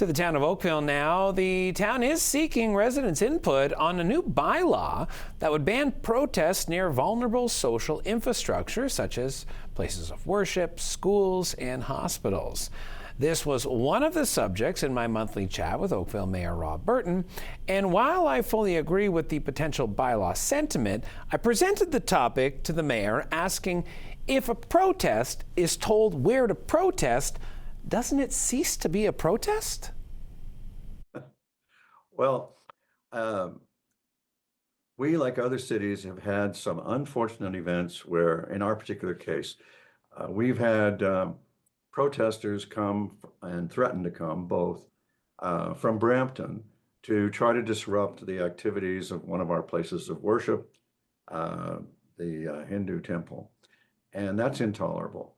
To the town of Oakville now. The town is seeking residents' input on a new bylaw that would ban protests near vulnerable social infrastructure, such as places of worship, schools, and hospitals. This was one of the subjects in my monthly chat with Oakville Mayor Rob Burton. And while I fully agree with the potential bylaw sentiment, I presented the topic to the mayor asking if a protest is told where to protest, doesn't it cease to be a protest? Well, we, like other cities, have had some unfortunate events where, in our particular case, we've had protesters come and threaten to come, both from Brampton, to try to disrupt the activities of one of our places of worship, the Hindu temple. And that's intolerable.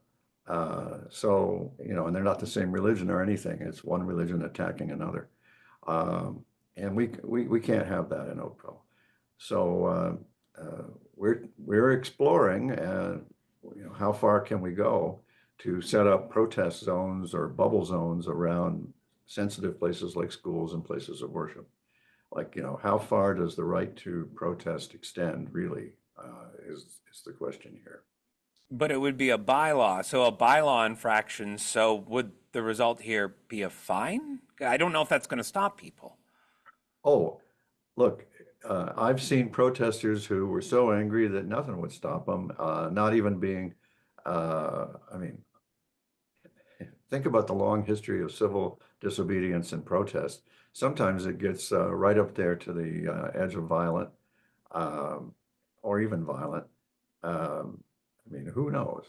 So, and they're not the same religion or anything. It's one religion attacking another. And we can't have that in Oakville. So we're exploring, how far can we go to set up protest zones or bubble zones around sensitive places like schools and places of worship. Like, how far does the right to protest extend really, is the question here. But it would be a bylaw, so a bylaw infraction. So would the result here be a fine? I don't know if that's going to stop people. Oh, look, I've seen protesters who were so angry that nothing would stop them, not even being, think about the long history of civil disobedience and protest. Sometimes it gets right up there to the edge of violent, or even violent. Who knows?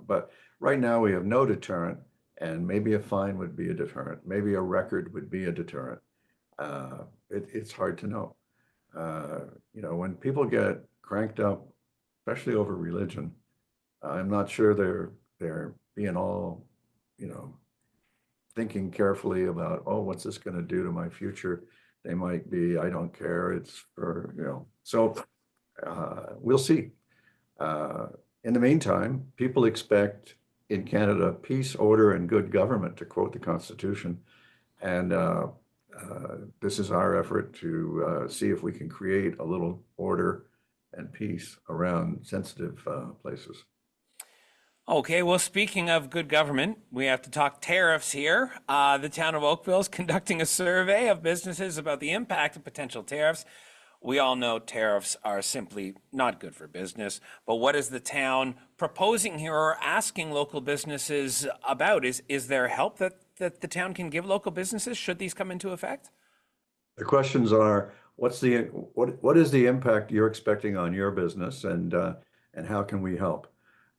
But right now we have no deterrent, and maybe a fine would be a deterrent. Maybe a record would be a deterrent. It's hard to know. When people get cranked up, especially over religion, I'm not sure they're being all, thinking carefully about, oh, what's this going to do to my future? They might be, I don't care. It's for, so we'll see. In the meantime, people expect in Canada peace, order, and good government, to quote the Constitution. And this is our effort to see if we can create a little order and peace around sensitive places. Okay, well, speaking of good government, we have to talk tariffs here. The town of Oakville is conducting a survey of businesses about the impact of potential tariffs. We all know tariffs are simply not good for business, but what is the town proposing here or asking local businesses about? Is there help that the town can give local businesses should these come into effect? The questions are, what is the impact you're expecting on your business, and how can we help?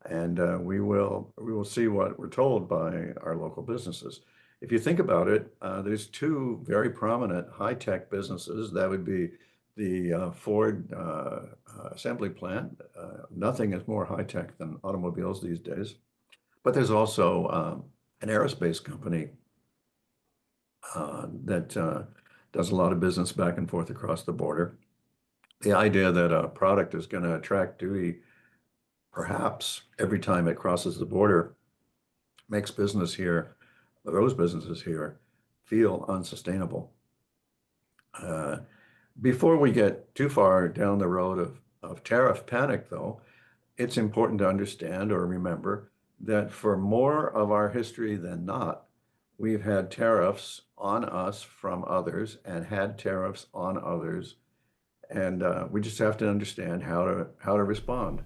And we will see what we're told by our local businesses. If you think about it, there's two very prominent high-tech businesses. That would be the Ford assembly plant. Nothing is more high-tech than automobiles these days. But there's also an aerospace company that does a lot of business back and forth across the border. The idea that a product is going to attract duty perhaps every time it crosses the border makes those businesses here, feel unsustainable. Before we get too far down the road of tariff panic, though, it's important to understand or remember that for more of our history than not, we've had tariffs on us from others and had tariffs on others. And we just have to understand how to respond.